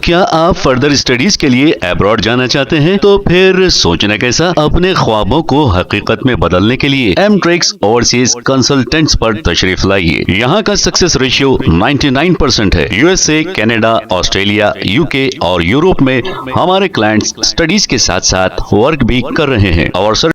क्या आप further studies के लिए अब्रॉड जाना चाहते हैं? तो फिर सोचना कैसा, अपने ख्वाबों को हकीकत में बदलने के लिए एमट्रिक्स ओवरसीज कंसल्टेंट्स पर तशरीफ लाइए। यहाँ का सक्सेस रेशियो 99% है। यूएसए, कनाडा, ऑस्ट्रेलिया, यूके और यूरोप में हमारे क्लाइंट्स स्टडीज के साथ साथ वर्क भी कर रहे हैं और सर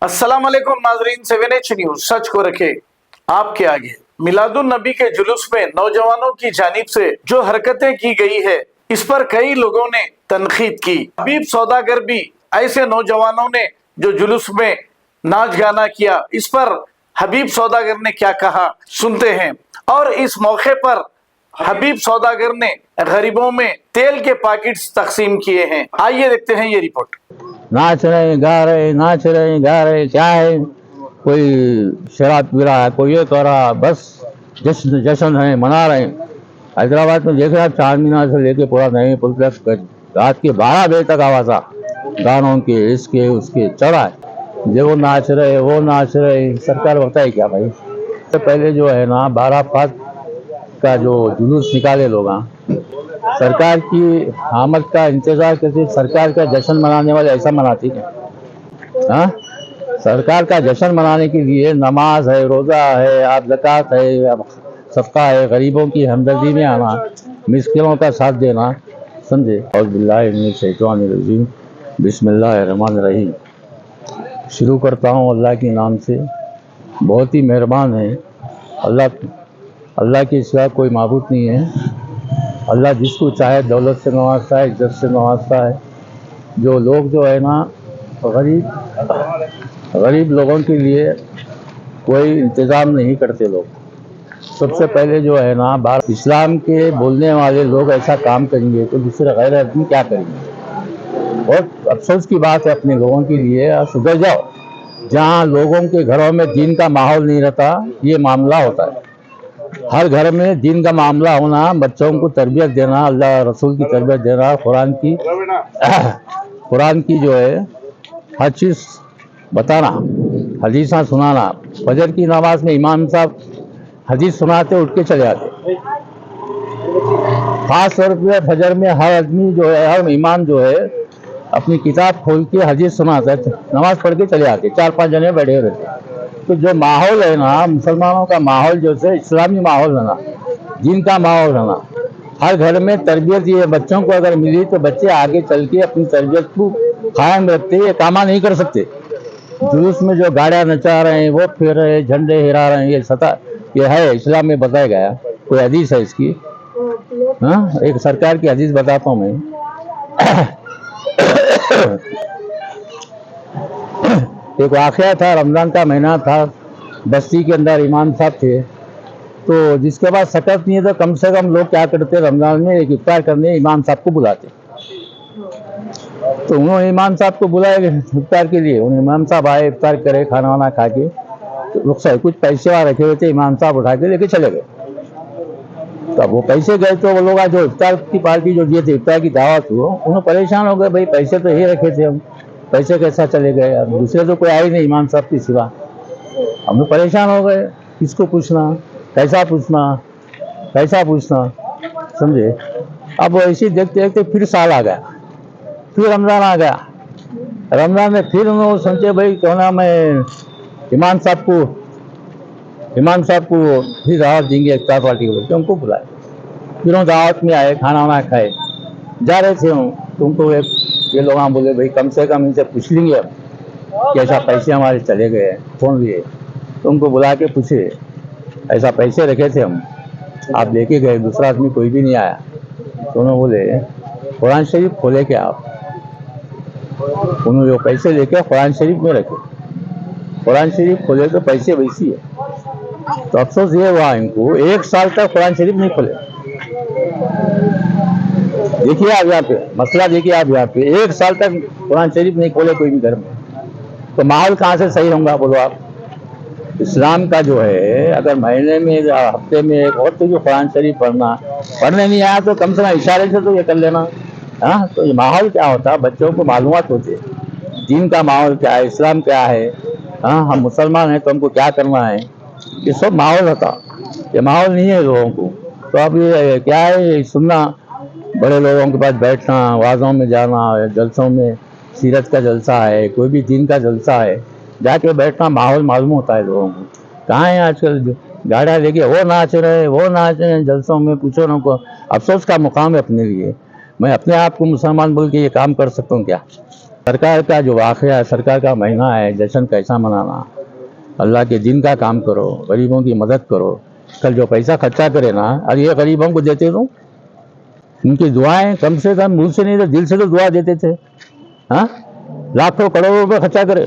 अस्सलाम वालेकुम नाजरीन, 7H न्यूज सच को रखे आपके आगे। मिलादुन नबी के जुलूस में नौजवानों की जानिब से जो हरकतें की गई है, इस पर कई लोगों ने तनकीद की। हबीब सौदागर भी ऐसे नौजवानों ने जो जुलूस में नाच गाना किया, इस पर हबीब सौदागर ने क्या कहा सुनते हैं। और इस मौके पर हबीब सौदागर ने गरीबों में तेल के पैकेट्स तकसीम किए हैं। आइए देखते हैं ये रिपोर्ट। नाच रहे गा रहे, नाच रहे गा रहे, क्या है, कोई शराब पी रहा है, कोई ये कर रहा, बस जश्न जश्न है, मना रहे हैं। हैदराबाद में देख रहे हैं, चार मीनार से लेके पूरा नए पुल तक रात के 12 बजे तक आवाज आ, गानों के इसके उसके चढ़ा है। जो वो नाच रहे, वो नाच रहे, सरकार बताए क्या भाई। तो पहले जो है ना 12 फात का जो जुलूस निकाले लोग, सरकार की आमद का इंतजार करते, सरकार का जश्न मनाने वाले ऐसा मनाती है। हाँ, सरकार का जश्न मनाने के लिए नमाज है, रोज़ा है, आप ज़कात है, सदका है, गरीबों की हमदर्दी में आना, मिस्किनों का साथ देना, समझे। और बिस्मिल्लाहिर्रहमानिर्रहीम, बिस्मिल्लाहिर्रहमानिर्रहीम शुरू करता हूँ अल्लाह के नाम से। बहुत ही मेहरबान है अल्लाह के सिवा कोई माबूद नहीं है। अल्लाह जिसको चाहे दौलत से नवाजता है, इज्जत से नवाजता है। जो लोग जो है ना गरीब लोगों के लिए कोई इंतज़ाम नहीं करते लोग। सबसे पहले जो है ना बात, इस्लाम के बोलने वाले लोग ऐसा काम करेंगे तो दूसरे गैर आदमी क्या करेंगे। बहुत अफसोस की बात है अपने लोगों के लिए। सुधर जाओ, जहाँ लोगों के घरों में दीन का माहौल नहीं रहता, ये मामला होता है। हर घर में दीन का मामला होना, बच्चों को तरबियत देना, अल्लाह रसूल की तरबियत देना, कुरान की जो है हर चीज़ बताना, हदीसा सुनाना। फजर की नमाज में इमाम साहब हदीस सुनाते, उठ के चले आते। खास तौर पर फजर में हर आदमी जो है, हर इमाम जो है अपनी किताब खोल के हदीस सुनाता है, नमाज पढ़ के चले आते। 4-5 जने बैठे रहते। तो जो माहौल है ना, मुसलमानों का माहौल जो है इस्लामी माहौल है ना, दीन का माहौल है ना, हर घर में तरबियत ये बच्चों को अगर मिली तो बच्चे आगे चल के अपनी तरबियत को कायम रखते, ये कामा नहीं कर सकते। जुलूस में जो गाड़ियाँ नचा रहे हैं, वो फिर रहे, झंडे हिरा रहे हैं, ये है इस्लाम में बताया गया। कोई हदीस है इसकी? हाँ, एक सरकार की हदीस बताता हूँ मैं। एक वाक़या था, रमज़ान का महीना था, बस्ती के अंदर इमाम साहब थे। तो जिसके पास सकत नहीं है तो कम से कम लोग क्या करते, रमज़ान में एक इफ्तार करने इमाम साहब को बुलाते। तो उन्होंने इमाम साहब को बुलाया इफ्तार के लिए। उन्हें इमाम साहब आए, इफ्तार करे, खाना वाना खा के, तो रुखसत कुछ पैसे वहाँ रखे हुए थे, इमाम साहब उठा के लेके चले गए। तब वो पैसे गए तो वो लोग जो इफ्तार की पार्टी जो दिए थे, इफ्तार की दावत हुआ, उन्होंने परेशान हो गए, भाई पैसे तो यही रखे थे हम, पैसे कैसा चले गए। अब दूसरे तो कोई आए नहीं इमाम साहब के सिवा। हम लोग परेशान हो गए, किसको पूछना, कैसा पूछना, समझे। अब ऐसे देखते देखते फिर साल आ गया, फिर रमज़ान आ गया। रमज़ान में फिर उन्होंने समझे भाई क्यों ना मैं इमाम साहब को फिर दावत देंगे इफ्तार पार्टी को, तो उनको बुलाए। फिर वो दावत में आए, खाना वाना खाए, जा रहे थे हम, तुमको ये लोग बोले भाई कम से कम इनसे पूछ लेंगे अब कि ऐसा पैसे हमारे चले गए, कौन लिए। तो उनको बुला के पूछे, ऐसा पैसे रखे थे हम, आप लेके गए, दूसरा आदमी कोई भी नहीं आया। तो उन्होंने बोले कुरान शरीफ खोले क्या आप? उन्होंने जो पैसे लेके कुरान शरीफ में रखे, कुरान शरीफ खोले तो पैसे वैसी है। तो अफसोस ये हुआ इनको, 1 साल तक कुरान शरीफ नहीं खोले। देखिए आप यहाँ पे मसला, देखिए आप यहाँ पे 1 साल तक कुरान शरीफ नहीं खोले कोई भी घर में, तो माहौल कहाँ से सही होगा बोलो आप। इस्लाम का जो है, अगर महीने में या हफ्ते में एक और तो जो कुरान शरीफ पढ़ने नहीं आया तो कम से कम इशारे से तो ये कर लेना। हाँ, तो ये माहौल क्या होता, बच्चों को मालूमात होती, दीन का माहौल क्या है, इस्लाम क्या है। हाँ, हम मुसलमान हैं तो हमको क्या करना है, ये सब माहौल था, ये माहौल नहीं है लोगों को। तो अब ये क्या है, ये सुनना, बड़े लोगों के पास बैठना, वाजों में जाना, जलसों में, सीरत का जलसा है, कोई भी दिन का जलसा है, जाके बैठना, माहौल मालूम होता है लोगों को। कहाँ है आजकल गाड़ा लेके वो नाच रहे हैं जलसों में, पूछो ना को। अफसोस का मुकाम है अपने लिए। मैं अपने आप को मुसलमान बोल के ये काम कर सकता हूँ क्या? सरकार का जो वाक़या है, सरकार का महीना है, जश्न कैसा मनाना, अल्लाह के दिन का काम करो, गरीबों की मदद करो। कल जो पैसा खर्चा करे ना, और ये गरीबों को देते तो उनकी दुआएं कम से कम मुंह से नहीं तो दिल से तो दुआ देते थे। हाँ, लाखों करोड़ों रुपए खर्चा करे।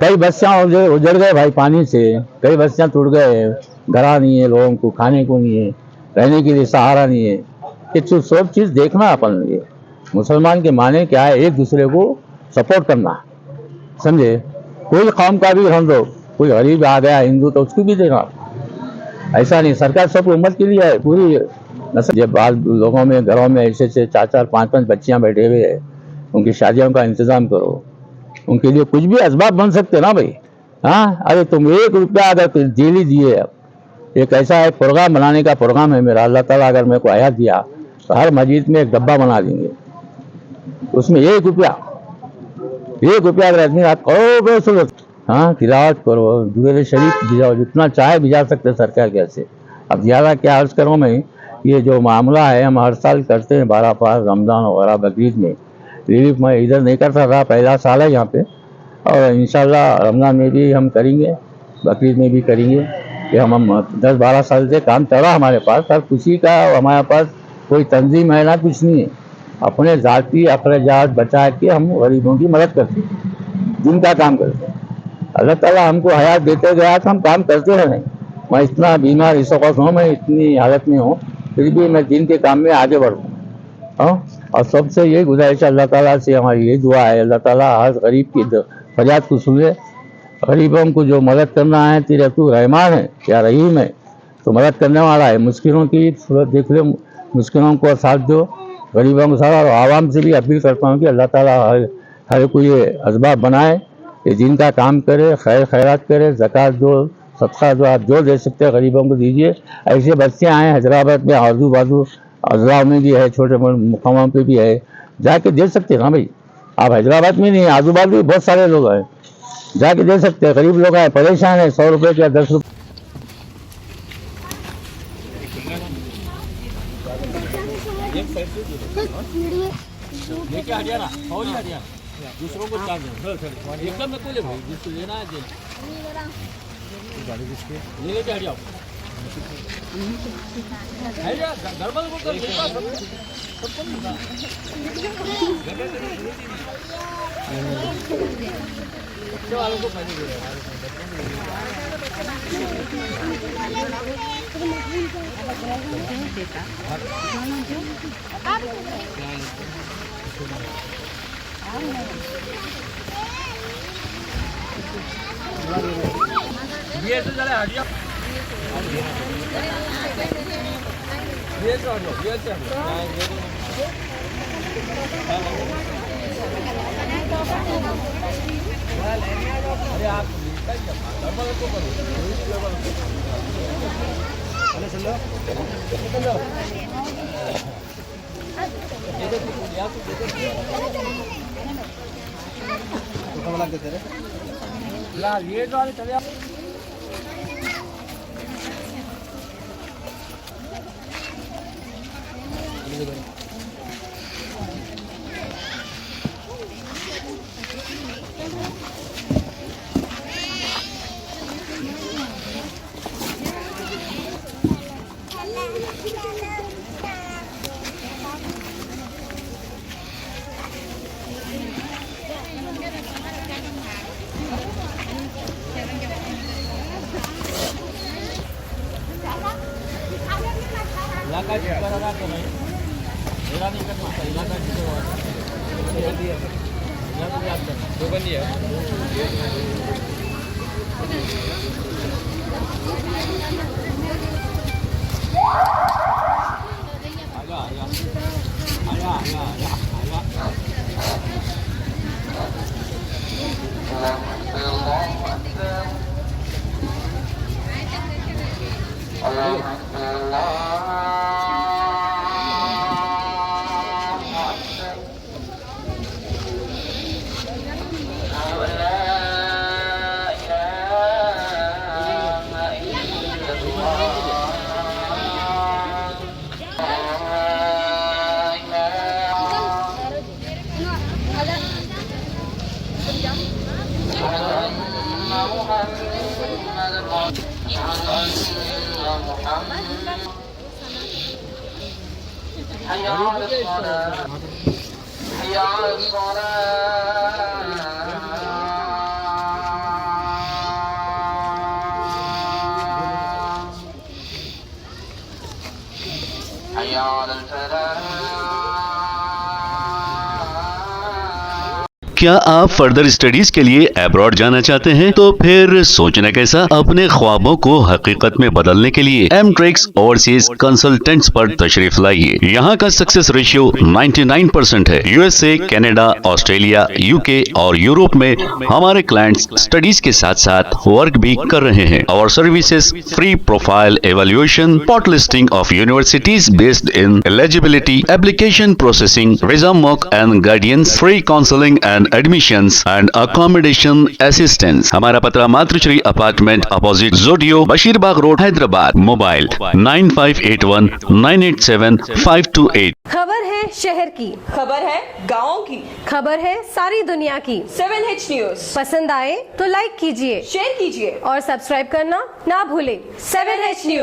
कई बस्तियाँ उजड़ गए भाई पानी से, कई बस्तियाँ टूट गए, घरा नहीं है लोगों को, खाने को नहीं है, रहने के लिए सहारा नहीं है। ये सब चीज़ देखना अपन। ये मुसलमान के माने क्या है, एक दूसरे को सपोर्ट करना, समझे। कोई कौम का भी रहने दो, कोई गरीब आ गया हिंदू तो उसको भी देना, ऐसा नहीं। सरकार सब उम्मत के लिए है पूरी। जब बाल लोगों में घरों में ऐसे 4-4, 5-5 बच्चियां बैठे हुए हैं, उनकी शादियों का इंतजाम करो, उनके लिए कुछ भी असबाब बन सकते ना भाई। हाँ, अरे तुम 1 रुपया अगर डेली दिए, एक ऐसा एक प्रोग्राम बनाने का प्रोग्राम है मेरा, अल्लाह ताला अगर मेरे को आया दिया तो हर मस्जिद में एक डब्बा बना देंगे, उसमें 1 रुपया अगर आदमी रात करो, हाँ तिलावत करो, दुरूद शरीफ भिजाओ, जितना चाहे भिजा सकते सरकार कैसे। अब ज़्यादा क्या अर्ज करूँ मैं, ये जो मामला है हम हर साल करते हैं 12 पास, रमज़ान वगैरह, बकरीद में रिलीफ मैं इधर नहीं करता था, पहला साल है यहाँ पे, और इंशाल्लाह रमज़ान में भी हम करेंगे, बकरीद में भी करेंगे। कि हम 10-12 साल से काम चला हमारे पास, पर खुशी का हमारे पास कोई तंजीम है ना, कुछ नहीं है। अपने ज़ाती अखराजात बचा के हम गरीबों की मदद करते हैं, दिन का काम करते हैं। अल्लाह ताला हमको हयात देते गया तो हम काम करते रहें। मैं इतना बीमार इस वक्त हूँ, मैं इतनी हालत में हूँ, फिर भी मैं दिन के काम में आगे बढ़ूँ। हाँ, और सबसे ये गुजारिश अल्लाह ताला से हमारी ये दुआ है, अल्लाह ताला हर गरीब की फरियाद को सुन ले। गरीबों को जो मदद करना है, तेरा तू रहमान है या रहीम है, तो मदद करने वाला है। मुस्किलों की सूरत देख ले, मुस्किलों को साथ दो, गरीबों को साथ। और आवाम से भी अपील करता हूँ कि अल्लाह ताला हर कोई असबाब बनाए, ये दिन का काम करे, खैरात करे, ज़कात दो, सदका दो, आप जो दे सकते हैं गरीबों को दीजिए। ऐसे बच्चियाँ हैं हैदराबाद में, आजू बाजू अजला में भी है, छोटे मुकामों पे भी है, जाके दे सकते हैं ना भाई। आप हैदराबाद में नहीं, आजू बाजू बहुत सारे लोग हैं, जाके दे सकते हैं। गरीब लोग हैं, परेशान है, 100 रुपये या 10 रुपये। लेके हरियाणा और हरियाणा दूसरों को चार्ज एकदम में कोई भाई जिसको लेना है दे गाड़ी किसके ले लेके हरियाणा गड़बड़ को कर सबको वालों को फायदे दे रहा ये तो चले हटिया ये तो अरे आप नॉर्मल को करो चलो चलो ये देखो या तो देखो तो लग देते रे ला ये तो वाले चले इलाका जिसका रहा तो नहीं मेरा नहीं करना इलाका जिसको दो बंदी है आजा आजा आजा आजा आजा क्या आप फर्दर स्टडीज के लिए अब्रॉड जाना चाहते हैं? तो फिर सोचना कैसा? अपने ख्वाबों को हकीकत में बदलने के लिए एमट्रिक्स ओवरसीज कंसल्टेंट्स पर तशरीफ लाइए। यहाँ का सक्सेस रेशियो 99% है। यूएसए, कनाडा, ऑस्ट्रेलिया, यूके और यूरोप में हमारे क्लाइंट्स स्टडीज के साथ साथ वर्क भी कर रहे हैं। और services free profile evaluation, spot listing of universities based in eligibility, application processing, visa mock and guidance, free counselling and admissions and accommodation assistance. हमारा पता मातृश्री अपार्टमेंट अपोजिट जोडियो, बशीरबाग रोड, हैदराबाद। मोबाइल 9581987528। खबर है शहर की, खबर है गाँव की, खबर है सारी दुनिया की। 7H न्यूज पसंद आए तो लाइक कीजिए, शेयर कीजिए और सब्सक्राइब करना ना भूलें। 7H news.